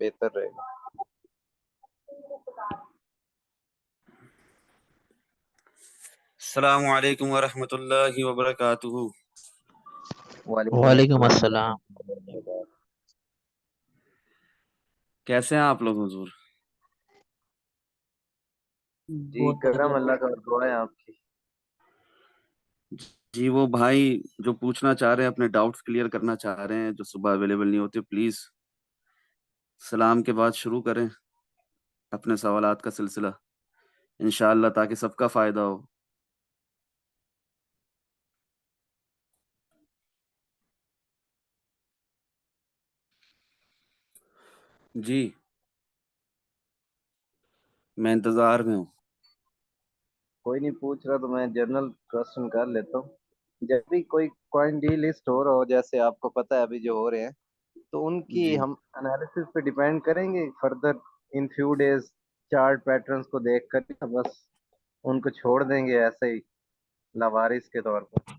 बेहतर रहेगा। अस्सलामु अलैकुम वरहमतुल्लाहि वबरकातुहू। वालेकुम वालेकुम अस्सलाम अस्सलाम। वरहमतुल्लाहि वबरकातुहू। कैसे हैं आप लोग हुजूर? जी बहुत करम बढ़िया। अल्लाह का, और दुआ है आपकी। जी वो भाई जो पूछना चाह रहे हैं, अपने डाउट्स क्लियर करना चाह रहे हैं, जो सुबह अवेलेबल नहीं होते, प्लीज सलाम के बाद शुरू करें अपने सवालात का सिलसिला, इंशाअल्लाह, ताकि सबका फायदा हो। जी, मैं इंतजार में हूँ। कोई नहीं पूछ रहा तो मैं जनरल क्वेश्चन कर लेता हूँ। जब भी कोई कॉइन डी लिस्ट हो रहा हो, जैसे आपको पता है अभी जो हो रहे हैं, तो उनकी जी, हम एनालिसिस पे डिपेंड करेंगे further in few days. Chart patterns को देख कर ही बस उनको छोड़ देंगे ऐसे ही लावारिस के तौर पर।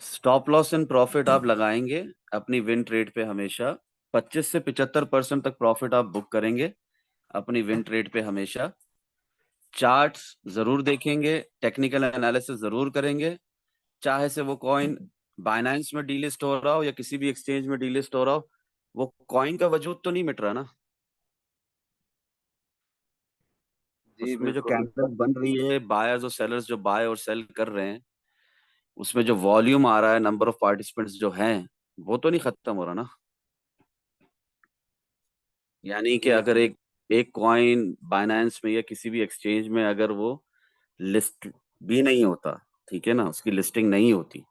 स्टॉप लॉस एंड प्रॉफिट आप लगाएंगे अपनी विन ट्रेड पे हमेशा। 25 से 75% तक प्रॉफिट आप बुक करेंगे अपनी विन ट्रेड पे हमेशा। चार्ट्स जरूर देखेंगे, टेक्निकल एनालिसिस जरूर करेंगे, चाहे से वो कॉइन बाइनेंस में डीलिस्ट हो रहा हो या किसी भी एक्सचेंज में डीलिस्ट हो रहा हो। वो कॉइन का वजूद तो नहीं मिट रहा ना। जी उसमें जो बिल्कुल। कैंडल बन रही है, बायर्स और सेलर्स जो बाय और सेल कर रहे हैं, उसमें जो वॉल्यूम आ रहा है, नंबर ऑफ पार्टिसिपेंट्स जो हैं, वो तो नहीं खत्म हो रहा ना। यानी कि जी अगर एक एक कॉइन बाइनेंस में या किसी भी एक्सचेंज में अगर वो लिस्ट भी नहीं होता, ठीक है ना, उसकी लिस्टिंग नहीं होती,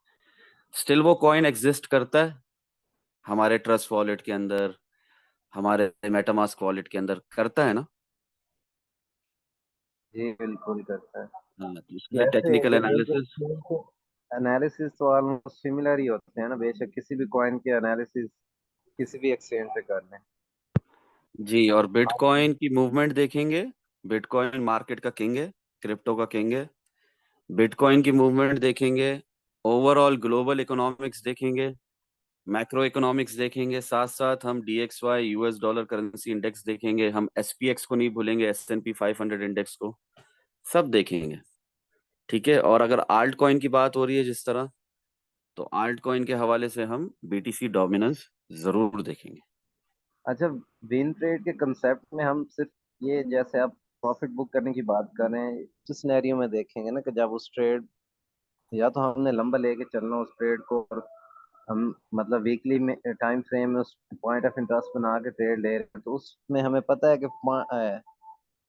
स्टिल वो कॉइन एग्जिस्ट करता है हमारे ट्रस्ट वॉलेट के अंदर, हमारे मेटामास्क वॉलेट के अंदर करता है ना। जी बिल्कुल करता है। हाँ, तो उसके लिए वैसे टेक्निकल ये एक एनालिसिस। exchange के एनालिसिस तो ऑलमोस्ट सिमिलर ही होते हैं ना, बेशक किसी भी कॉइन के एनालिसिस किसी भी एक्सचेंज पे कर लें। जी, और आप बिटकॉइन की मूवमेंट देखेंगे। बिटकॉइन मार्केट का किंग है, क्रिप्टो का किंग है। बिटकॉइन की मूवमेंट देखेंगे, ओवरऑल ग्लोबल इकोनॉमिक्स देखेंगे, मैक्रो इकोनॉमिक्स देखेंगे, साथ साथ हम DXY US dollar currency index देखेंगे, हम SPX को नहीं भूलेंगे, S&P 500 इंडेक्स को, सब देखेंगे। ठीक है, और अगर आल्ट कॉइन की बात हो रही है जिस तरह, तो आल्ट कॉइन के हवाले से हम BTC डोमिनेंस जरूर देखेंगे। अच्छा, विन ट्रेड के कंसेप्ट में हम सिर्फ ये, जैसे आप प्रॉफिट बुक करने की बात कर रहे हैं, तो सिनेरियो में देखेंगे ना कि जब उस ट्रेड, या तो हमने लंबा लेके चलना उस ट्रेड को, और हम मतलब वीकली में टाइम फ्रेम में उस पॉइंट ऑफ इंटरेस्ट बना के ट्रेड ले रहे हैं, तो उसमें हमें पता है कि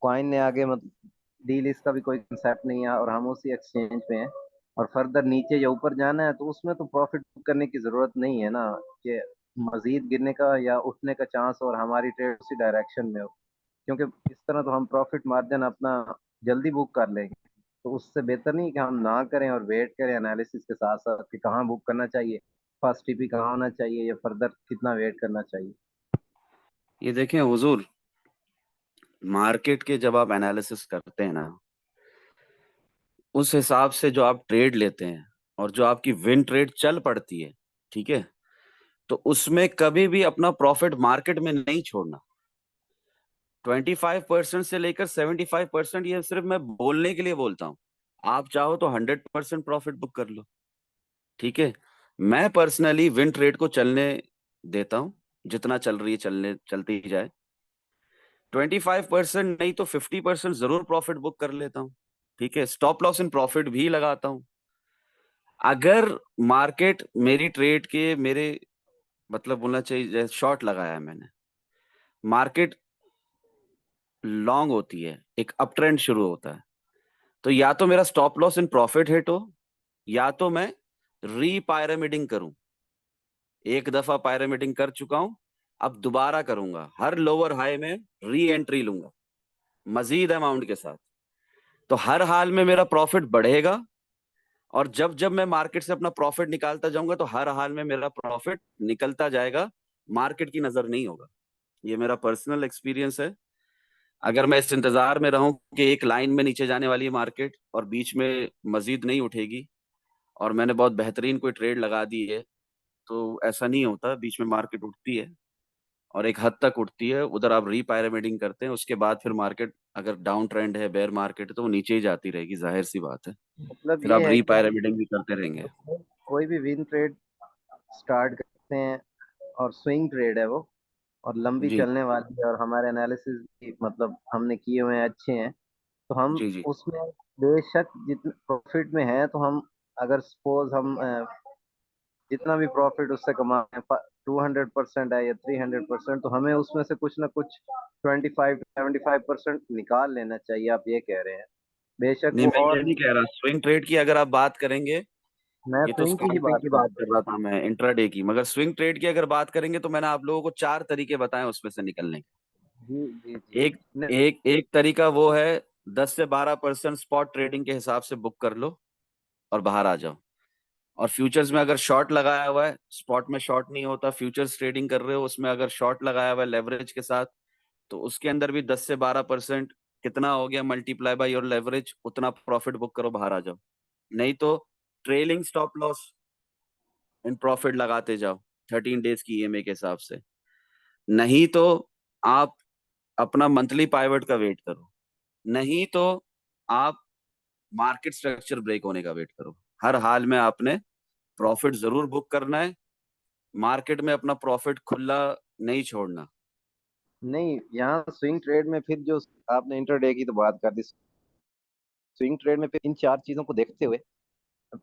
कॉइन ने आगे मतलब डील इसका भी कोई कंसेप्ट नहीं है और हम उसी एक्सचेंज पे हैं, और फर्दर नीचे या ऊपर जाना है, तो उसमें तो प्रॉफिट बुक करने की जरूरत नहीं है ना, कि मजीद गिरने का या उठने का चांस और हमारी ट्रेड उसी डायरेक्शन में हो, क्योंकि इस तरह तो हम प्रॉफिट मार्जिन अपना जल्दी बुक कर लेंगे। तो उससे बेहतर नहीं कि हम ना करें और वेट करें एनालिसिस के साथ साथ कि कहाँ बुक करना चाहिए, फर्स्ट टीपी कहाँ होना चाहिए, या फर्दर कितना वेट करना चाहिए। ये देखें हुजूर, मार्केट के जब आप एनालिसिस करते हैं ना, उस हिसाब से जो आप ट्रेड लेते हैं और जो आपकी विन ट्रेड चल पड़ती है, ठीक है, तो उसमें कभी भी अपना प्रॉफिट मार्केट में नहीं छोड़ना। 25% से लेकर 75%, ये सिर्फ मैं बोलने के लिए बोलता हूँ। आप चाहो तो 100% प्रॉफिट बुक कर लो, ठीक है। मैं पर्सनली विन ट्रेड को चलने देता हूँ, जितना चल रही है चलने चलती ही जाए। 25% नहीं तो 50% जरूर प्रॉफिट बुक कर लेता हूँ, ठीक है। स्टॉप लॉस इन प्रॉफिट भी लगाता हूँ। अगर मार्केट मेरी ट्रेड के मेरे, मतलब बोलना चाहिए, जैसे शॉर्ट लगाया है मैंने, मार्केट लॉन्ग होती है, एक अप ट्रेंड शुरू होता है, तो या तो मेरा stop loss in profit hit हो, या तो मैं री पायरामिडिंग करूं। एक दफा पायरामिडिंग कर चुका हूं, अब दोबारा करूंगा, हर लोअर हाई में री एंट्री लूंगा मजीद अमाउंट के साथ। तो हर हाल में मेरा प्रॉफिट बढ़ेगा, और जब जब मैं मार्केट से अपना प्रॉफिट निकालता जाऊंगा, तो हर हाल में मेरा प्रॉफिट निकलता जाएगा, मार्केट की नजर नहीं होगा। ये मेरा पर्सनल एक्सपीरियंस है। अगर मैं इस इंतजार में रहूं कि एक लाइन में नीचे जाने वाली है मार्केट और बीच में मजीद नहीं उठेगी, और मैंने बहुत बेहतरीन कोई ट्रेड लगा दी है, तो ऐसा नहीं होता, बीच में मार्केट उठती है। और एक हद तक उठती है, उधर आप रीपायरामिडिंग करते हैं, उसके बाद फिर मार्केट अगर डाउन ट्रेंड है, बेयर मार्केट है, तो वो नीचे ही जाती रहेगी, जाहिर सी बात है। मतलब फिर ये आप है कि हम रीपायरामिडिंग भी करते रहेंगे। कोई भी विन ट्रेड स्टार्ट करते हैं और स्विंग ट्रेड है वो, और लंबी जी चलने वाली है, और हमारे एनालिसिस भी मतलब हमने किए हुए हैं, अच्छे हैं, तो हम जी जी। उसमें बेशक जितने प्रॉफिट में हैं, तो हम अगर सपोज हम जितना भी प्रॉफिट उससे कमाए, 200% है या 300%, तो हमें उसमें से कुछ ना कुछ 25 to 75% निकाल लेना चाहिए, आप ये कह रहे हैं। बेशक नहीं, वो मैं ये और नहीं कह रहा, स्विंग ट्रेड की अगर आप बात करेंगे, मैं ये तो स्विंग की ही स्कैल्पिंग बात की कर बात रहा कर रहा था मैं, इंट्राडे की। मगर स्विंग ट्रेड की अगर बात करेंगे तो मैंने आप लोगों को 4 तरीके बताए उसमें से निकलने हूँ। जी जी के। जी। एक एक एक तरीका वो है, 10 से 12% स्पॉट ट्रेडिंग के हिसाब से बुक कर लो और बाहर आ जाओ। और फ्यूचर्स में अगर शॉर्ट लगाया हुआ है, स्पॉट में शॉर्ट नहीं होता, फ्यूचर्स ट्रेडिंग कर रहे हो, उसमें अगर शॉर्ट लगाया हुआ है लेवरेज के साथ, तो उसके अंदर भी 10 से 12% कितना हो गया, मल्टीप्लाई बाय योर लेवरेज, उतना प्रॉफिट बुक करो, बाहर आ जाओ। नहीं तो trailing stop loss in profit लगाते जाओ 13 डेज की ईएमए के हिसाब से। नहीं तो आप अपना मंथली पाइवट का वेट करो। नहीं तो आप मार्केट स्ट्रक्चर ब्रेक होने का वेट करो। हर हाल में आपने प्रॉफिट जरूर बुक करना है, मार्केट में अपना प्रॉफिट खुला नहीं छोड़ना। नहीं, यहाँ स्विंग ट्रेड में फिर जो आपने इंटरडे की तो बात कर दी, स्विंग ट्रेड में फिर इन चार चीजों को देखते हुए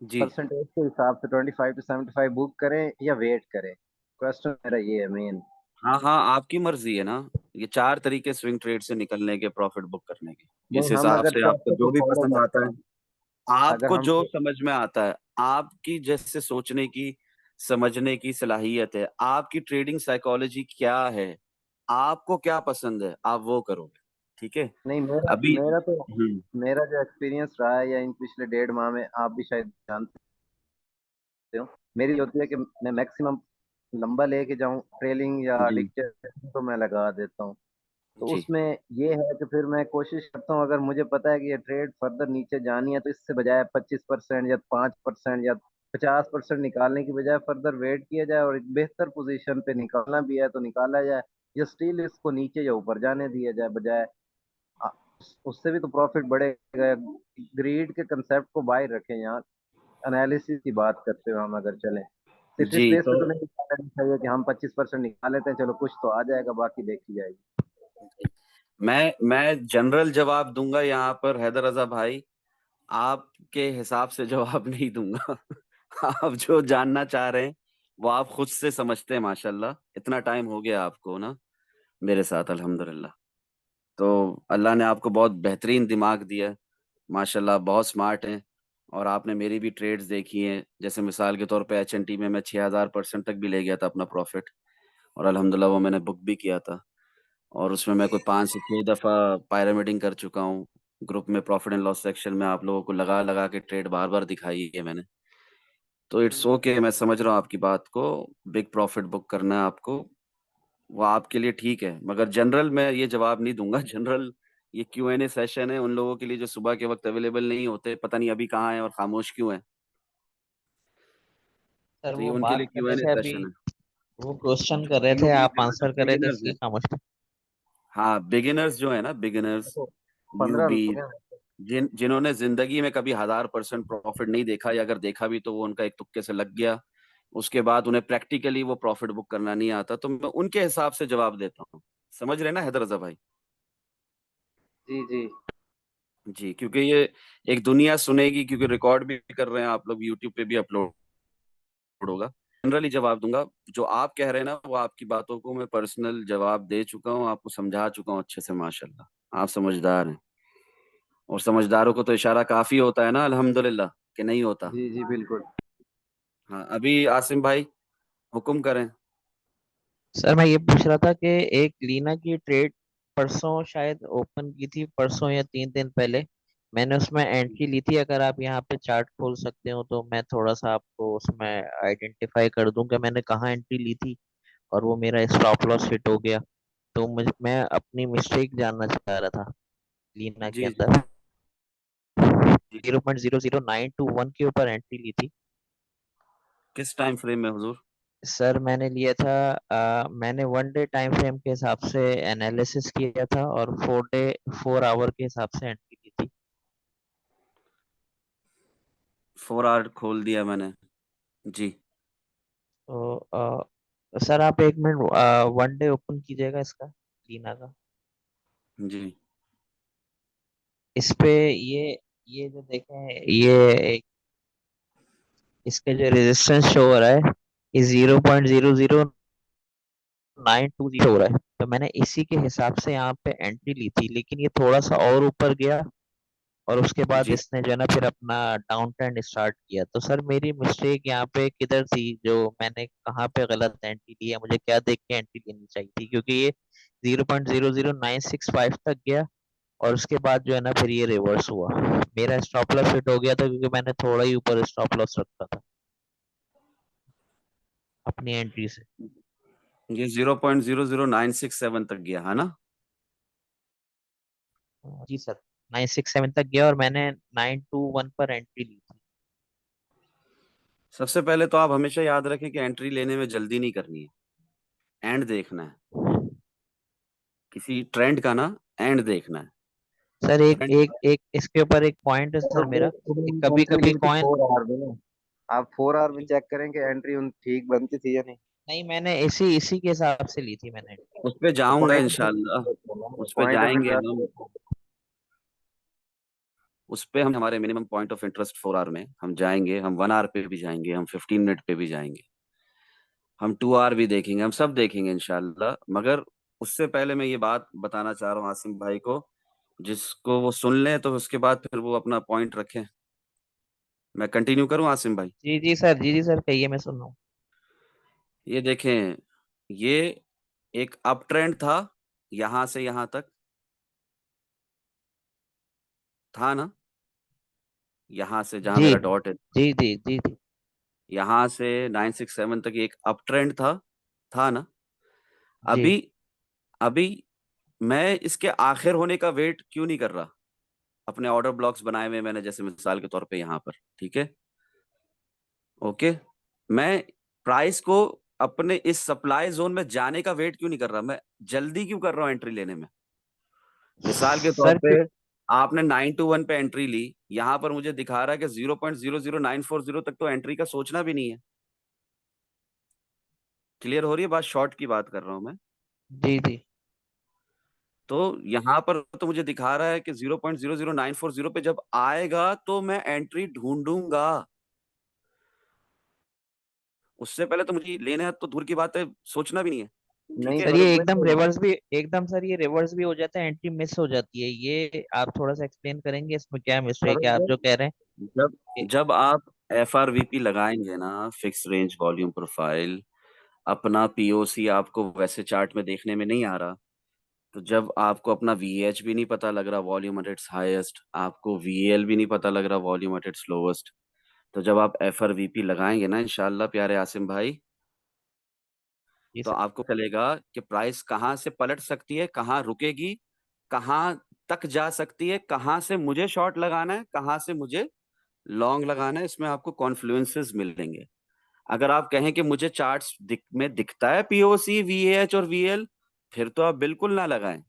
जी। परसेंटेज के हिसाब से 25 to 75 बुक करें या वेट करें, क्वेश्चन मेरा ये है मेन। हाँ हाँ, आपकी मर्जी है ना। ये 4 तरीके स्विंग ट्रेड से निकलने के, प्रॉफिट बुक करने के, नहीं, जिस हम हिसाब अगर से आपको प्रॉपर को जो भी फॉलो पसंद करते आता है, हैं, अगर आपको हम जो समझ में आता है, आपकी जैसे सोचने की, समझने की सलाहियत है, आपकी ट्रेडिंग साइकोलॉजी क्या है, आपको क्या पसंद है, आप वो करोगे। ठीक है। नहीं, मेरा अभी मेरा तो हम्म। मेरा जो एक्सपीरियंस रहा है, या इन पिछले 1.5 माह में आप भी शायद जानते हो, मेरी होती है कि मैं मैक्सिमम लंबा लेके जाऊं ट्रेलिंग या जी डिक्टेट, तो मैं लगा देता हूँ। तो जी उसमें ये है कि फिर मैं कोशिश करता हूँ, अगर मुझे पता है कि ये ट्रेड फर्दर नीचे जानी है, तो इससे बजाय 25% या 5% या 50% निकालने की बजाय फर्दर वेट किया जाए, और एक बेहतर पोजीशन पे निकालना भी है तो निकाला जाए, या स्टिल इसको नीचे या ऊपर जाने दिया जाए, बजाय आ, उससे भी तो प्रॉफिट बढ़ेगा। ग्रीड के कंसेप्ट को बाहर रखें यहाँ, एनालिसिस की बात करते हुए हम अगर चलें, सिर्फ इस जी। बेस तो पे तो नहीं निकालना चाहिए कि हम 25% निकाल लेते हैं, चलो कुछ तो आ जाएगा, बाकी देखी जाएगी। मैं जनरल जवाब दूंगा यहाँ पर हैदर रजा भाई, आपके हिसाब से जवाब नहीं दूंगा। आप जो जानना चाह रहे हैं वो आप खुद से समझते हैं, माशाल्लाह। इतना टाइम हो गया आपको ना मेरे साथ, अल्हम्दुलिल्लाह। तो अल्लाह ने आपको बहुत बेहतरीन दिमाग दिया है, माशाल्लाह, बहुत स्मार्ट हैं। और आपने मेरी भी ट्रेड्स देखी हैं, जैसे मिसाल के तौर पे एचएनटी में मैं 6000% तक भी ले गया था अपना प्रॉफिट, और अल्हम्दुलिल्लाह वो मैंने बुक भी किया था। और उसमें मैं कोई 5 से 6 दफा पिरामिडिंग कर चुका हूँ। ग्रुप में प्रॉफिट एंड लॉस सेक्शन में आप लोगों को लगा लगा के ट्रेड बार बार दिखाई है मैंने। तो इट्स ओके, मैं समझ रहा हूँ आपकी बात को। बिग प्रॉफिट बुक करना है आपको, वो आपके लिए ठीक है, मगर जनरल मैं ये जवाब नहीं दूंगा। जनरल ये Q&A सेशन है उन लोगों के लिए जो सुबह के वक्त अवेलेबल नहीं होते, पता नहीं अभी कहाँ हैं और खामोश क्यों हैं। सर तो ये वो उनके बात लिए कर रहे Q&A थे अभी, सेशन है। वो क्वेश्चन कर रहे थे, न्यूबीज आप है, आंसर मतलब कर रहे थे, बिगिनर्स इसलिए हैं। खामोश थे। हाँ, बिगिनर्स जो है ना, बिगिनर्स, तो 15 लोग न्यूबीज, हैं। जिन्होंने जिंदगी में कभी 1000% प्रॉफिट नहीं देखा, या अगर देखा भी तो वो उनका एक तुक्के से लग गया, उसके बाद उन्हें प्रैक्टिकली वो प्रॉफिट बुक करना नहीं आता, तो मैं उनके हिसाब से जवाब देता हूँ। समझ रहे हैं ना हैदर रजा भाई? जी जी। जी, क्योंकि ये एक दुनिया सुनेगी, क्योंकि रिकॉर्ड भी कर रहे हैं आप लोग, यूट्यूब पे भी अपलोड होगा। जनरली जवाब दूंगा। जो आप कह रहे हैं ना, वो आपकी बातों को मैं पर्सनल जवाब दे चुका हूँ, आपको समझा चुका हूँ अच्छे से, माशाल्लाह आप समझदार हैं। और समझदारों को तो इशारा काफी होता है ना, अल्हम्दुलिल्लाह, कि नहीं होता। जी जी बिल्कुल। हाँ, अभी आसिम भाई हुक्म करें। सर मैं ये पूछ रहा था कि एक लीना की ट्रेड परसों शायद ओपन की थी, परसों या 3 दिन पहले। मैंने उसमें एंट्री ली थी। अगर आप यहाँ पे चार्ट खोल सकते हो तो मैं थोड़ा सा आपको उसमें आइडेंटिफाई कर दूं कि मैंने कहाँ एंट्री ली थी, और वो मेरा स्टॉप लॉस हिट हो गया। तो मैं अपनी मिस्टेक जानना चाह रहा था लीना के जी जी अंदर। जी। 0.0092 1 के ऊपर एंट्री ली थी। किस टाइम फ्रेम में हुजूर? सर मैंने लिया था, मैंने 1 डे टाइम फ्रेम के हिसाब से एनालिसिस किया था और 4 आवर के हिसाब से एंट्री ली थी। 4 आवर खोल दिया मैंने जी। तो सर आप 1 मिनट 1 डे ओपन कीजिएगा इसका, लीना का। जी इस पे ये जो देखें, ये एक, इसके जो रेजिस्टेंस शो हो रहा है ये 0.00920 हो रहा है। तो मैंने इसी के हिसाब से यहाँ पे एंट्री ली थी, लेकिन ये थोड़ा सा और ऊपर गया और उसके बाद जी। इसने जो है ना फिर अपना डाउन ट्रेंड स्टार्ट किया। तो सर मेरी मिस्टेक यहाँ पे किधर थी, जो मैंने कहाँ पे गलत एंट्री ली है, मुझे क्या देख के एंट्री लेनी चाहिए थी? क्योंकि ये 0.00965 तक गया और उसके बाद जो है ना फिर ये रिवर्स हुआ। मेरा स्टॉप लॉस हिट हो गया था क्योंकि मैंने थोड़ा ही ऊपर स्टॉप लॉस रखा था अपनी एंट्री से। ये 0.00967 तक गया है ना। जी सर, 967 तक गया और मैंने 921 पर एंट्री ली थी। सबसे पहले तो आप हमेशा याद रखें कि एंट्री लेने में जल्दी नहीं करनी है, एंड देखना है किसी ट्रेंड का ना, एंड देखना है सर एक ट्रेंड। एक एक इसके ऊपर एक पॉइंट है तो सर वो मेरा, कि कभी एंट्री कभी ली थी कॉइन। 4 आवर में ना, आप 4 आवर में चेक करें कि एंट्री उन ठीक बनती थी या नहीं। नहीं, मैंने इसी इसी के हिसाब से ली थी मैंने। उस पे तो जाऊंगा पॉइंट इंशाल्लाह, उस पे पॉइंट ऑफ जाएंगे हम। इंटरेस्ट। उस पे हम हमारे minimum point of interest 4 hour में हम जाएंगे, हम 1 आवर पे भी जाएंगे, हम 15 मिनट पे भी जाएंगे, हम 2 आवर भी देखेंगे, हम सब देखेंगे इंशाल्लाह। मगर उससे पहले मैं ये बात बताना चाह रहा हूँ आसिम भाई को, जिसको वो सुन ले तो उसके बाद फिर वो अपना पॉइंट रखें। मैं कंटिन्यू करूँ आसिम भाई। जी जी सर, जी जी सर, कहिए, मैं सुन रहा हूँ। ये देखें, ये एक अप ट्रेंड था, यहां से यहां तक था ना, यहां से जहां जी मेरा डॉट है, जी जी जी जी यहां से 967 तक एक अप ट्रेंड था ना। जी। अभी अभी मैं इसके आखिर होने का वेट क्यों नहीं कर रहा? अपने ऑर्डर ब्लॉक्स बनाए हुए मैंने, जैसे मिसाल के तौर पे यहाँ पर, ठीक है, ओके। मैं प्राइस को अपने इस सप्लाई जोन में जाने का वेट क्यों नहीं कर रहा? मैं जल्दी क्यों कर रहा हूँ एंट्री लेने में? मिसाल के तौर सर पे आपने 921 पे एंट्री ली, यहां पर मुझे दिखा रहा है कि 0.00940 तक तो एंट्री का सोचना भी नहीं है। क्लियर हो रही है बात? शॉर्ट की बात कर रहा हूं मैं। जी जी। तो यहाँ पर तो मुझे दिखा रहा है कि 0.00940 पे जब आएगा तो मैं एंट्री ढूंढूंगा, उससे पहले तो मुझे लेना है तो दूर की बात है, सोचना भी नहीं है। ठीक नहीं है। सर ये करोगे एकदम तो रिवर्स भी, एकदम सर ये रिवर्स भी हो जाता है, एंट्री मिस हो जाती है। ये आप थोड़ा सा एक्सप्लेन करेंगे इसमें क्या मिस्टेक है, आप करोगे जो कह रहे जब हैं जब आप FRVP लगाएंगे ना, फिक्स रेंज वॉल्यूम प्रोफाइल, अपना POC आपको वैसे चार्ट में देखने में नहीं आ रहा, तो जब आपको अपना VH भी नहीं पता लग रहा वॉल्यूम एट इट्स हाईएस्ट, आपको VL भी नहीं पता लग रहा वॉल्यूम एट इट्स लोवेस्ट, तो जब आप FRVP लगाएंगे ना इंशाल्लाह प्यारे आसिम भाई, जी तो सर। आपको चलेगा कि प्राइस कहाँ से पलट सकती है, कहाँ रुकेगी, कहाँ तक जा सकती है, कहाँ से मुझे शॉर्ट लगाना है, कहाँ से मुझे लॉन्ग लगाना है, इसमें आपको कॉन्फ्लुएंसेस मिलेंगे। अगर आप कहें कि मुझे चार्ट्स में दिखता है POC, VH और VL, फिर तो आप बिल्कुल ना लगाएं।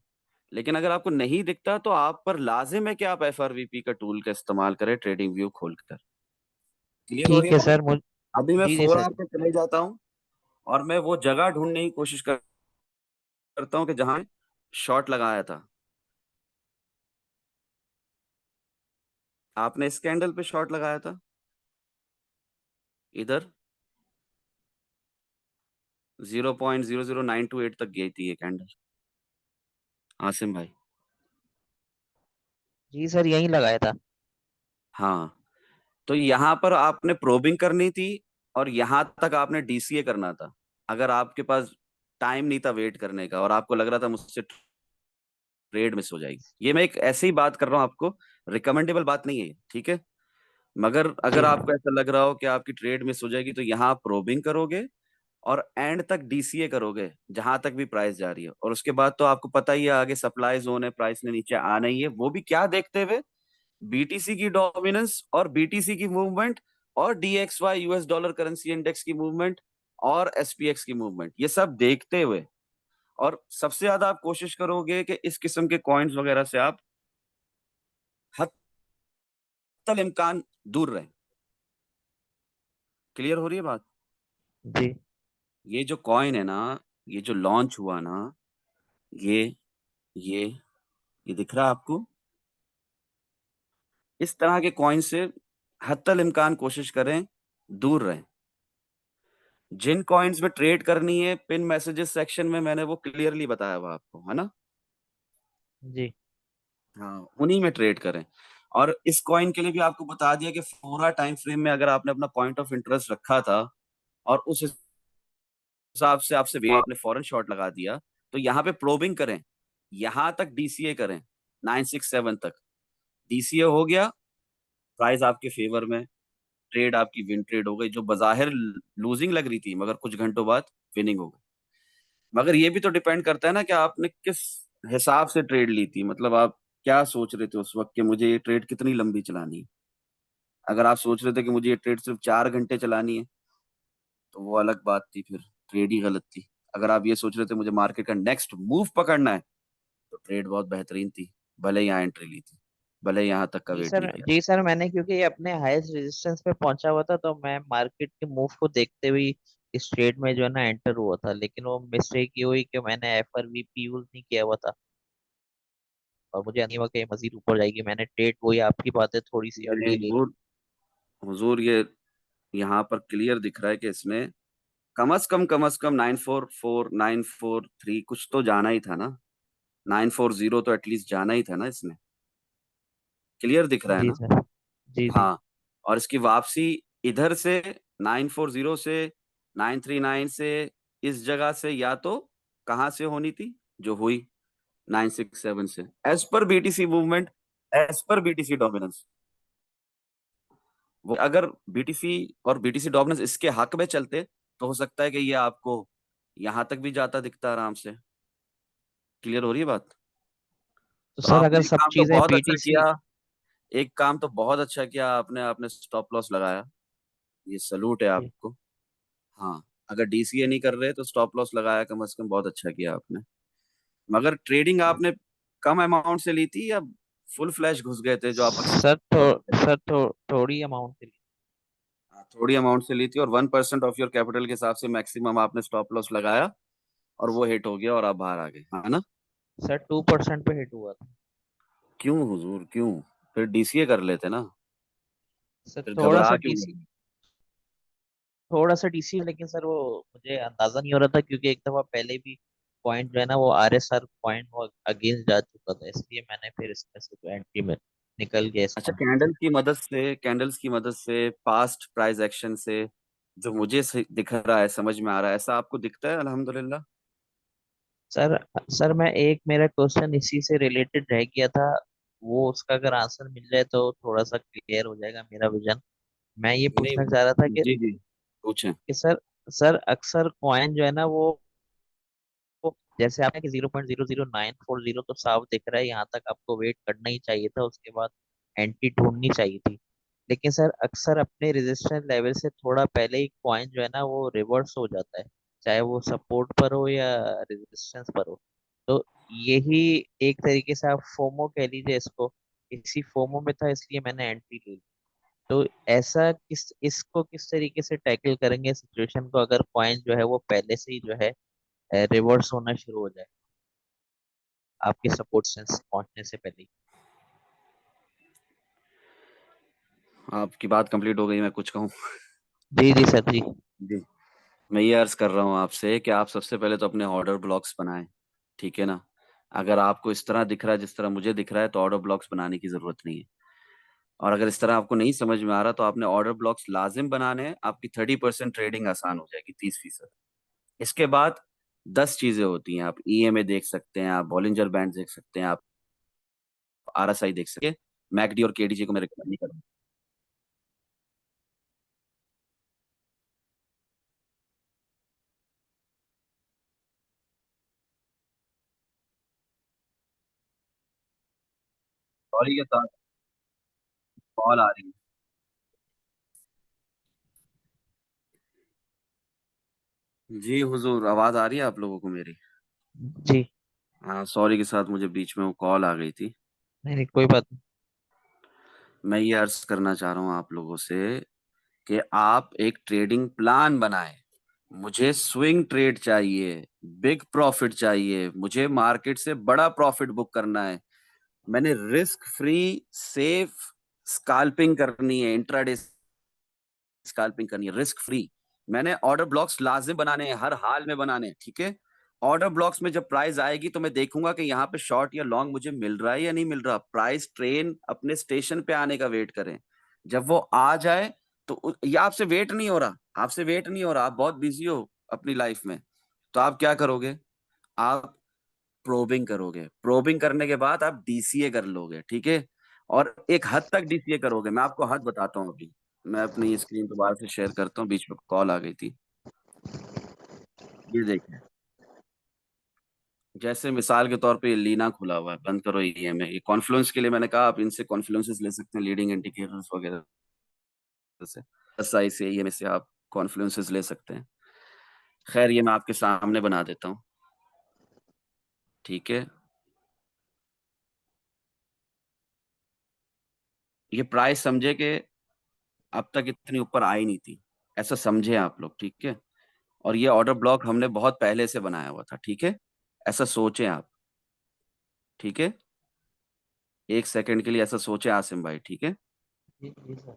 लेकिन अगर आपको नहीं दिखता तो आप पर लाजिम है कि आप FRVP का टूल का इस्तेमाल करें, ट्रेडिंग व्यू खोलकर। क्लियर हो रही ठीक है है बात? सर, मुझ अभी मैं जी जी 4 आवर सर। पे चले जाता हूँ और मैं वो जगह ढूंढने की कोशिश करता हूँ कि जहां शॉर्ट लगाया था। आपने इस कैंडल पे शॉर्ट लगाया था, इधर 0.00928 तक गई थी ये कैंडल आसिम भाई। जी सर, यही लगाया था। हाँ, तो यहाँ पर आपने प्रोबिंग करनी थी और यहाँ तक आपने DCA करना था। अगर आपके पास टाइम नहीं था वेट करने का और आपको लग रहा था मुझसे ट्रेड मिस हो जाएगी, ये मैं एक ऐसे ही बात कर रहा हूँ आपको, रिकमेंडेबल बात नहीं है ये, ठीक है। मगर जी अगर आपको ऐसा लग रहा हो कि आपकी ट्रेड मिस हो जाएगी, तो यहाँ आप प्रोबिंग करोगे और एंड तक DCA करोगे जहां तक भी प्राइस जा रही है, और उसके बाद तो आपको पता ही है आगे सप्लाई जोन है, प्राइस ने नीचे आना ही है, वो भी क्या देखते हुए, BTC की डोमिनेंस और BTC की मूवमेंट और DXY US dollar currency index की मूवमेंट, और एसपीएक्स की मूवमेंट, ये सब देखते हुए, और सबसे ज्यादा आप कोशिश करोगे कि इस किस्म के कॉइन्स वगैरह से आप हत्तल इम्कान दूर रहें। क्लियर हो रही है बात? जी ये जो कॉइन है ना, ये जो लॉन्च हुआ ना, ये ये ये दिख रहा है आपको? इस तरह के कॉइन से हत्तल इम्कान कोशिश करें दूर रहें। जिन कॉइन्स में ट्रेड करनी है, पिन मैसेजेस सेक्शन में मैंने वो क्लियरली बताया हुआ आपको, है ना? जी हाँ, उन्हीं में ट्रेड करें। और इस कॉइन के लिए भी आपको बता दिया कि पूरा टाइम फ्रेम में अगर आपने अपना पॉइंट ऑफ इंटरेस्ट रखा था और उस हिसाब से आपसे आपने फॉरेन शॉट लगा दिया, तो यहाँ पे प्रोबिंग करें, यहाँ तक डीसीए करें 967 तक। डीसीए हो गया, प्राइस आपके फेवर में, ट्रेड आपकी विन ट्रेड हो गई, जो बाजाहिर लूजिंग लग रही थी मगर कुछ घंटों बाद विनिंग हो गई। मगर ये भी तो डिपेंड करता है ना कि आपने किस हिसाब से ट्रेड ली थी, मतलब आप क्या सोच रहे थे उस वक्त कि मुझे ये ट्रेड कितनी लंबी चलानी है। अगर आप सोच रहे थे कि मुझे ये ट्रेड सिर्फ 4 घंटे चलानी है, तो वो अलग बात थी, फिर ट्रेड ही गलत थी। अगर आप ये सोच रहे थे मुझे मार्केट का नेक्स्ट मूव पकड़ना है, तो ट्रेड बहुत बेहतरीन थी, भले ही यहाँ एंट्री ली थी, भले ही यहाँ तक का जी वेट सर, नहीं किया। जी सर, मैंने क्योंकि ये अपने हाईएस्ट रेजिस्टेंस पे पहुंचा हुआ था, तो मैं मार्केट के मूव को देखते हुए इस ट्रेड में जो है ना एंटर हुआ था, लेकिन वो मिस्टेक ये हुई कि मैंने एफआरवीपी यूज नहीं किया हुआ था, और मुझे नहीं हुआ कि ये मजीद ऊपर जाएगी। मैंने ट्रेड, वही आपकी बातें थोड़ी सी ये अर्ली ले ली। हुजूर, हुजूर ये यहाँ पर क्लियर दिख रहा है कि इसमें कम अज कम 944 943 कुछ तो जाना ही था ना, 940 तो एटलीस्ट जाना ही था ना इसमें। क्लियर दिख रहा है जी ना? सर। जी जी। हाँ। और इसकी वापसी इधर से 940 से 939 से, इस जगह से, या तो कहाँ से होनी थी जो हुई 967 से, as per BTC movement, as per BTC dominance. वो अगर बीटीसी और बीटीसी डोमिनेंस इसके हक में चलते, तो हो सकता है कि ये आपको यहां तक भी जाता दिखता आराम से। क्लियर हो रही है बात? तो तो सर अगर आपने एक सब काम तो चीजें बहुत अच्छा बीटीसी। किया, एक काम तो बहुत अच्छा किया आपने, आपने स्टॉप लॉस लगाया, ये सलूट है आपको। हाँ, अगर डीसीए नहीं कर रहे तो स्टॉप लॉस लगाया, कम से कम बहुत अच्छा किया आपने। मगर ट्रेडिंग आपने कम अमाउंट से ली थी या फुल फ्लैश घुस गए थे जो आप अक्सर सर तो करते थे? थोड़ी अमाउंट के लिए। हाँ, थोड़ी अमाउंट से ली थी, और 1% ऑफ योर कैपिटल के हिसाब से मैक्सिमम आपने स्टॉप लॉस लगाया, और वो हिट हो गया और आप बाहर आ गए, है ना? सर 2% पे हिट हुआ था। क्यों हुजूर, क्यों? फिर डीसीए कर लेते ना, सर फिर थोड़ा सा घबरा क्यों डीसी, गए? थोड़ा सा डीसी, लेकिन सर वो मुझे अंदाजा नहीं हो रहा था, क्योंकि एक दफा पहले भी पॉइंट जो है ना वो आरएसआर पॉइंट वो अगेंस्ट जा चुका था, इसलिए मैंने फिर इसमें से जो एंट्री में निकल गया इस अच्छा, मार्केट से। कैंडल्स की मदद से, पास्ट प्राइस एक्शन से, जो मुझे दिख रहा है, समझ में आ रहा है, ऐसा आपको दिखता है? अल्हम्दुलिल्लाह। सर सर मैं एक, मेरा क्वेश्चन इसी से रिलेटेड रह गया था, वो उसका अगर आंसर मिल जाए तो थोड़ा सा क्लियर हो जाएगा मेरा विजन। मैं ये नहीं, पूछना चाह रहा था जी जी, पूछें। कि सर, सर अक्सर कॉइन जो है ना वो जैसे आपने कि 0.00940 तो साफ दिख रहा है, यहाँ तक आपको वेट करना ही चाहिए था, उसके बाद एंट्री ढूंढनी चाहिए थी। लेकिन सर अक्सर अपने रेजिस्टेंस लेवल से थोड़ा पहले ही कॉइन जो है ना वो रिवर्स हो जाता है, चाहे वो सपोर्ट पर हो या रेजिस्टेंस पर हो। तो यही एक तरीके से आप फोमो कह लीजिए इसको, इसी फोमो में था इसलिए मैंने एंट्री ली। तो ऐसा इसको किस तरीके से टैकल करेंगे सिचुएशन को, अगर कॉइन जो है वो पहले से ही जो है रिवर्स होना शुरू हो जाए आपके सपोर्ट सेंस पहुंचने से पहले ही। आपकी बात कंप्लीट हो गई, मैं कुछ कहूँ? जी जी सर जी। जी। मैं ये अर्ज कर रहा हूँ आपसे कि आप सबसे पहले तो अपने ऑर्डर ब्लॉक्स बनाएं, ठीक है ना? अगर आपको इस तरह दिख रहा है जिस तरह मुझे दिख रहा है, तो ऑर्डर ब्लॉक्स बनाने की जरूरत नहीं है। और अगर इस तरह आपको नहीं समझ में आ रहा, तो आपने ऑर्डर ब्लॉक्स लाजिम बनाने हैं, आपकी 30% ट्रेडिंग आसान हो जाएगी, 30%। इसके बाद 10 चीजें होती हैं, आप ईएमए देख सकते हैं, आप बॉलिंजर बैंड देख सकते हैं, आप आरएसआई देख सकते हैं। मैकडी और केडीजे को मैं रिकमेंड नहीं करूँगा। सॉरी के साथ कॉल आ रही है। जी हुजूर, आवाज आ रही है आप लोगों को मेरी? जी। हाँ, सॉरी के साथ मुझे बीच में वो कॉल आ गई थी। नहीं नहीं, कोई बात नहीं। मैं ये अर्ज करना चाह रहा हूँ आप लोगों से कि आप एक ट्रेडिंग प्लान बनाएं। मुझे स्विंग ट्रेड चाहिए, बिग प्रॉफिट चाहिए, मुझे मार्केट से बड़ा प्रॉफिट बुक करना है। मैंने रिस्क फ्री सेफ स्काल्पिंग करनी है, इंट्राडे स्कैल्पिंग करनी है, रिस्क फ्री। मैंने ऑर्डर ब्लॉक्स लाजिम बनाने हैं, हर हाल में बनाने हैं, ठीक है। ऑर्डर ब्लॉक्स में जब प्राइस आएगी तो मैं देखूंगा कि यहाँ पे शॉर्ट या लॉन्ग मुझे मिल रहा है या नहीं मिल रहा। प्राइस ट्रेन अपने स्टेशन पे आने का वेट करें। जब वो आ जाए तो ये आपसे वेट नहीं हो रहा, आपसे वेट नहीं हो रहा, आप बहुत बिजी हो अपनी लाइफ में, तो आप क्या करोगे? आप प्रोबिंग करोगे। प्रोबिंग करने के बाद आप डीसीए कर लोगे, ठीक है। और एक हद तक डीसीए करोगे, मैं आपको हद बताता हूँ अभी। मैं अपनी स्क्रीन दोबारा से शेयर करता हूँ, बीच में कॉल आ गई थी। ये देखिए, जैसे मिसाल के तौर पे ये लीना खुला हुआ है, बंद करो ईएमए। ये कॉन्फ्लुएंस के लिए मैंने कहा आप इनसे कॉन्फ्लुएंसेस ले सकते हैं, लीडिंग इंडिकेटर्स वगैरह से, एसआई से, ईएमए से आप कॉन्फ्लुएंसेस ले सकते हैं। खैर, ये मैं आपके सामने बना देता हूँ, ठीक है। ये प्राइस समझे कि अब तक इतनी ऊपर आई नहीं थी, ऐसा समझे आप लोग, ठीक है। और ये ऑर्डर ब्लॉक हमने बहुत पहले से बनाया हुआ था, ठीक है। ऐसा सोचें आप, ठीक है। एक सेकंड के लिए ऐसा सोचे आसिम भाई, ठीक है। जी जी सर।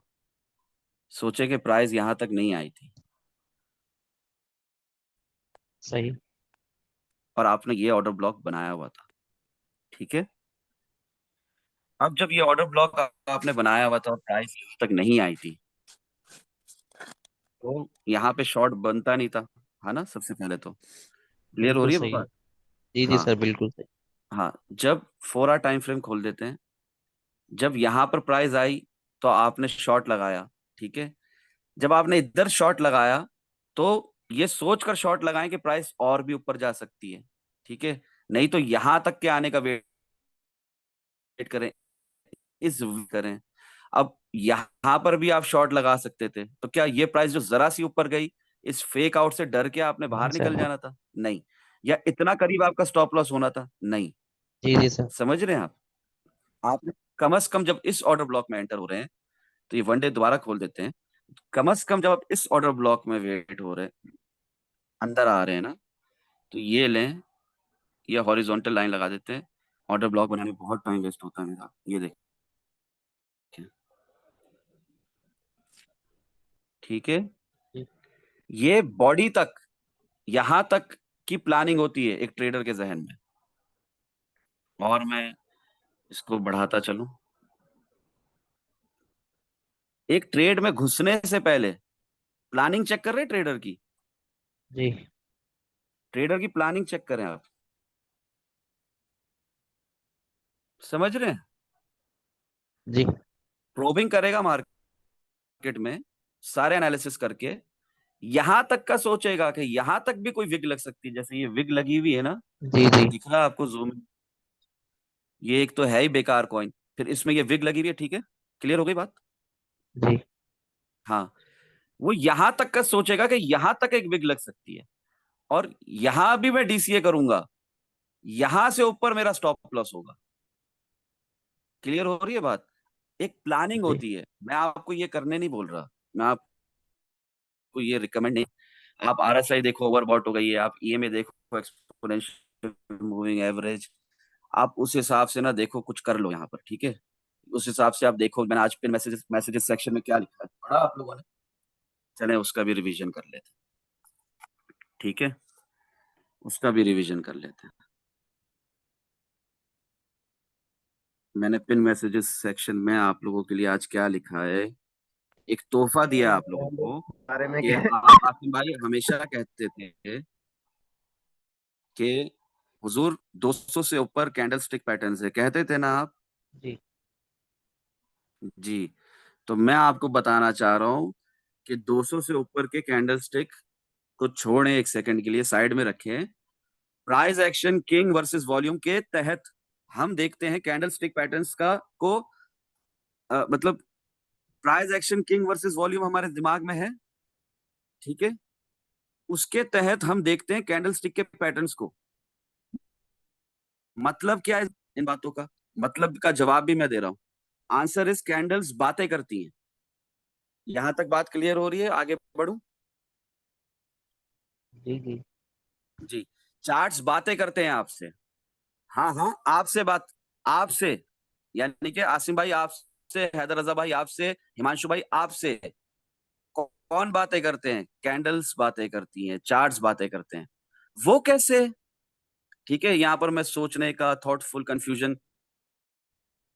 सोचे कि प्राइस यहां तक नहीं आई थी सही। और आपने ये ऑर्डर ब्लॉक बनाया हुआ था, ठीक है। अब जब ये ऑर्डर ब्लॉक आपने बनाया हुआ था और प्राइस यहाँ तक नहीं आई थी, तो यहाँ पे शॉर्ट बनता नहीं था, है ना। सबसे पहले तो क्लियर हो बिल्कुल रही है सही है। बात? जी जी हाँ। सर, बिल्कुल सही। हाँ, जब 4 आवर टाइम फ्रेम खोल देते हैं, जब यहाँ पर प्राइस आई तो आपने शॉर्ट लगाया, ठीक है। जब आपने इधर शॉर्ट लगाया तो ये सोचकर शॉर्ट लगाएं कि प्राइस और भी ऊपर जा सकती है, ठीक है। नहीं तो यहां तक के आने का वेट करें, इस करें। अब यहां पर भी आप शॉर्ट लगा सकते थे, तो क्या ये प्राइस जो जरा सी ऊपर गई, इस फेक आउट से डर के आपने नहीं बाहर निकल सर। जाना था? नहीं। या इतना करीब आपका स्टॉप लॉस होना था? नहीं। जी जी सर। समझ रहे हैं आप? आपने कम से कम जब इस ऑर्डर ब्लॉक में एंटर हो रहे हैं, तो ये वन डे दोबारा खोल देते हैं। कम से कम जब आप इस ऑर्डर ब्लॉक में वेट हो रहे हैं, अंदर आ रहे हैं ना, तो ये लें, ये हॉरिजॉन्टल लाइन लगा देते हैं। ऑर्डर ब्लॉक बनाने में बहुत टाइम वेस्ट होता है मेरा, ये देखिए, ठीक है। जी ये बॉडी तक, यहां तक की प्लानिंग होती है एक ट्रेडर के जहन में। और मैं इसको बढ़ाता चलूं, एक ट्रेड में घुसने से पहले प्लानिंग चेक कर रहे हैं ट्रेडर की। जी ट्रेडर की प्लानिंग चेक करें आप, समझ रहे हैं। जी प्रोबिंग करेगा मार्केट में, सारे एनालिसिस करके यहां तक का सोचेगा कि यहां तक भी कोई विग लग सकती है। जैसे ये विग लगी हुई है ना, जी जी दिख रहा है आपको जूम? ये एक तो है ही बेकार कॉइन, फिर इसमें ये विग लगी हुई है, ठीक है। क्लियर हो गई बात? जी हाँ। वो यहां तक का सोचेगा कि यहां तक एक विग लग सकती है, और यहां भी मैं डीसीए करूंगा, यहां से ऊपर मेरा स्टॉप लॉस होगा। क्लियर हो रही है बात? एक प्लानिंग जी। होती है, मैं आपको ये करने नहीं बोल रहा, मैं आपको ये रिकमेंड नहीं। आप आरएसआई देखो, ओवरबॉट हो गई है, आप ईएमए देखो, एक्सपोनेंशियल मूविंग एवरेज, आप उस हिसाब से ना देखो, कुछ कर लो यहाँ पर, ठीक है। उस हिसाब से आप देखो, मैंने आज पिन मैसेजेस सेक्शन में क्या लिखा है पढ़ा आप लोगों ने? चले उसका भी रिवीजन कर लेते हैं, ठीक है। उसका भी रिवीजन कर लेते हैं। मैंने पिन मैसेजेस सेक्शन में आप लोगों के लिए आज क्या लिखा है, एक तोहफा दिया आप लोगों को। बारे में कि क्या? आप आसिम भाई हमेशा कहते थे कि हुजूर 200 से ऊपर कैंडल स्टिक पैटर्न है, कहते थे ना आप? जी जी। तो मैं आपको बताना चाह रहा हूँ कि 200 से ऊपर के कैंडल स्टिक को छोड़ें, एक सेकंड के लिए साइड में रखें। Price action king versus volume के तहत हम देखते हैं कैंडल स्टिक पैटर्न्स का को मतलब price action king versus volume हमारे दिमाग में है, ठीक है। उसके तहत हम देखते हैं कैंडलस्टिक के पैटर्न्स को। मतलब क्या है इन बातों का? मतलब का जवाब भी मैं दे रहा हूं। आंसर इज कैंडल्स बातें करती हैं। यहां तक बात क्लियर हो रही है? आगे बढ़ूं? जी जी। जी। चार्ट्स बातें करते हैं आपसे। हाँ हाँ, आपसे बात, आपसे, यानी कि आसिम भाई आपसे, हैदर रजा भाई आपसे, हिमांशु भाई आपसे। कौन बातें करते हैं? कैंडल्स बातें करती हैं, चार्ट्स बातें करते हैं। वो कैसे? ठीक है, यहां पर मैं सोचने का, थॉटफुल कंफ्यूजन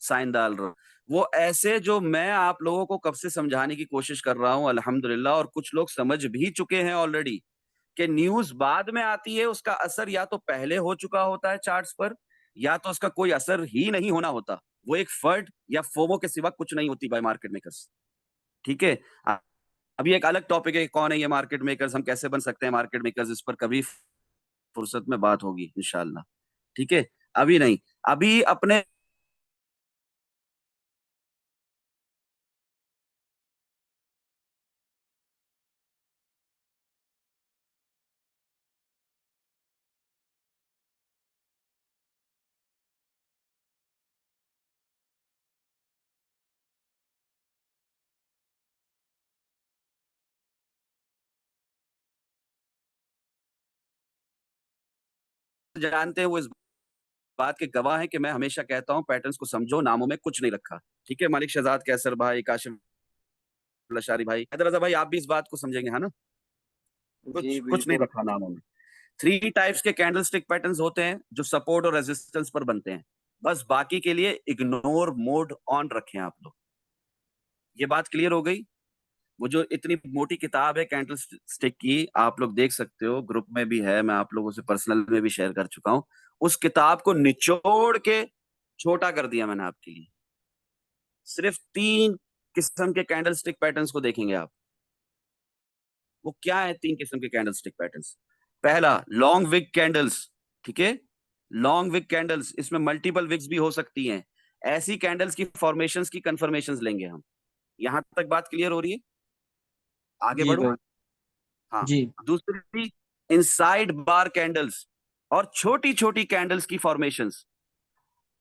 साइन डाल रहा हूं। वो ऐसे जो मैं आप लोगों को कब से समझाने की कोशिश कर रहा हूं अल्हम्दुलिल्लाह, और कुछ लोग समझ भी चुके हैं ऑलरेडी, कि न्यूज बाद में आती है, उसका असर या तो पहले हो चुका होता है चार्ट्स पर, या तो उसका कोई असर ही नहीं होना होता। वो एक फर्ड या फोमो के सिवा कुछ नहीं होती बाय मार्केट मेकर्स। ठीक है। अभी एक अलग टॉपिक है, कौन है ये मार्केट मेकर्स, हम कैसे बन सकते हैं मार्केट मेकर्स, इस पर कभी फुर्सत में बात होगी इंशाल्लाह। ठीक है, अभी नहीं। अभी अपने जानते हैं, वो इस बात के गवाह है कि मैं हमेशा कहता हूं पैटर्न्स को समझो, नामों में कुछ नहीं रखा। ठीक है, मालिक शहजाद, कैसर भाई, काशिफ लशारी भाई, हैदर रजा भाई, आप भी इस बात को समझेंगे, है ना? जी कुछ कुछ नहीं बिल्कुल। रखा नामों में। थ्री टाइप्स के कैंडलस्टिक पैटर्न्स होते हैं जो सपोर्ट और रेजिस्टेंस पर बनते हैं। बस बाकी के लिए इग्नोर मोड ऑन रखें आप लोग। ये बात क्लियर हो गई? वो जो इतनी मोटी किताब है कैंडल स्टिक की, आप लोग देख सकते हो, ग्रुप में भी है, मैं आप लोगों से पर्सनल में भी शेयर कर चुका हूं। उस किताब को निचोड़ के छोटा कर दिया मैंने आपके लिए। सिर्फ 3 किस्म के कैंडल स्टिक पैटर्न्स को देखेंगे आप। वो क्या है 3 किस्म के कैंडल स्टिक पैटर्न्स? पहला, लॉन्ग विक कैंडल्स। ठीक है, लॉन्ग विक कैंडल्स, इसमें मल्टीपल विक्स भी हो सकती हैं। ऐसी कैंडल्स की फॉर्मेशंस की कंफर्मेशंस लेंगे हम। यहां तक बात क्लियर हो रही है? आगे जी बढ़ू? भाई। हाँ। जी। दूसरी, इनसाइड बार कैंडल्स और छोटी छोटी कैंडल्स की फॉर्मेशंस।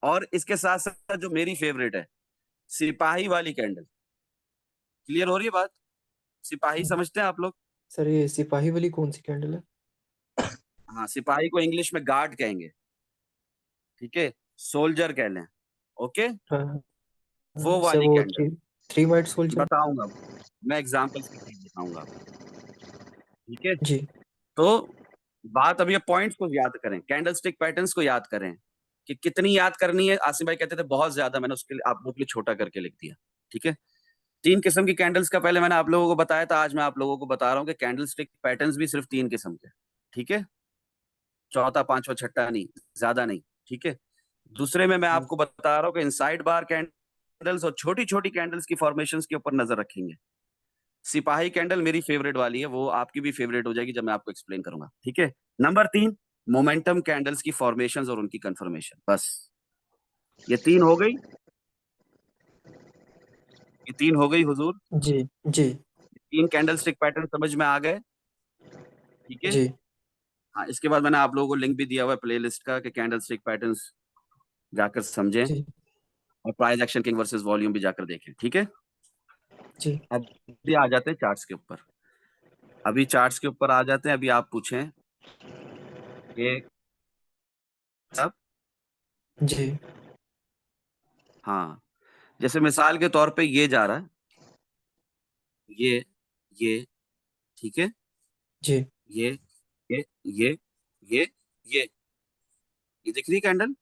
और इसके साथ साथ जो मेरी फेवरेट है, सिपाही वाली कैंडल। क्लियर हो रही है बात? सिपाही समझते हैं आप लोग? सर ये सिपाही वाली कौन सी कैंडल है? हाँ, सिपाही को इंग्लिश में गार्ड कहेंगे। ठीक है, सोल्जर कह लें। ओके, हाँ वो हाँ, सर वाली वो candle three three white soldier. बताऊंगा, मैं एग्जांपल्स के साथ बताऊंगा आपको। ठीक है। जी तो बात, अब ये पॉइंट्स को याद करें, कैंडल स्टिक पैटर्न्स को याद करें कि कितनी याद करनी है। आसिम भाई कहते थे बहुत ज्यादा, मैंने उसके लिए आप लोग के लिए छोटा करके लिख दिया। ठीक है, 3 किस्म की कैंडल्स का पहले मैंने आप लोगों को बताया था, आज मैं आप लोगों को बता रहा हूँ कि कैंडल स्टिक पैटर्न्स भी सिर्फ 3 किस्म के। ठीक है, चौथा पांचवा छठा नहीं, ज्यादा नहीं। ठीक है, दूसरे में मैं आपको बता रहा हूँ कि इनसाइड बार कैंडल्स और छोटी छोटी कैंडल्स की फॉर्मेशंस के ऊपर नजर रखेंगे। सिपाही कैंडल मेरी फेवरेट वाली है, वो आपकी भी फेवरेट हो जाएगी जब मैं आपको एक्सप्लेन करूंगा। ठीक है, नंबर 3, मोमेंटम कैंडल्स की फॉर्मेशंस और उनकी कंफर्मेशन। बस ये 3 हो गई, ये 3 हो गई हुजूर। जी जी 3 कैंडल स्टिक पैटर्न समझ में आ गए? ठीक है। जी हाँ, इसके बाद मैंने आप लोगों को लिंक भी दिया हुआ है प्लेलिस्ट का कि कैंडल स्टिक पैटर्न्स जाकर समझें, जी और price action king versus volume भी जाकर देखें। ठीक है, जी अब भी आ जाते हैं चार्ट्स के ऊपर। अभी चार्ट्स के ऊपर आ जाते हैं। अभी आप पूछें कि अब, जी हाँ, जैसे मिसाल के तौर पे ये जा रहा है, ये ये ठीक है, जी ये ये ये ये ये दिख रही कैंडल?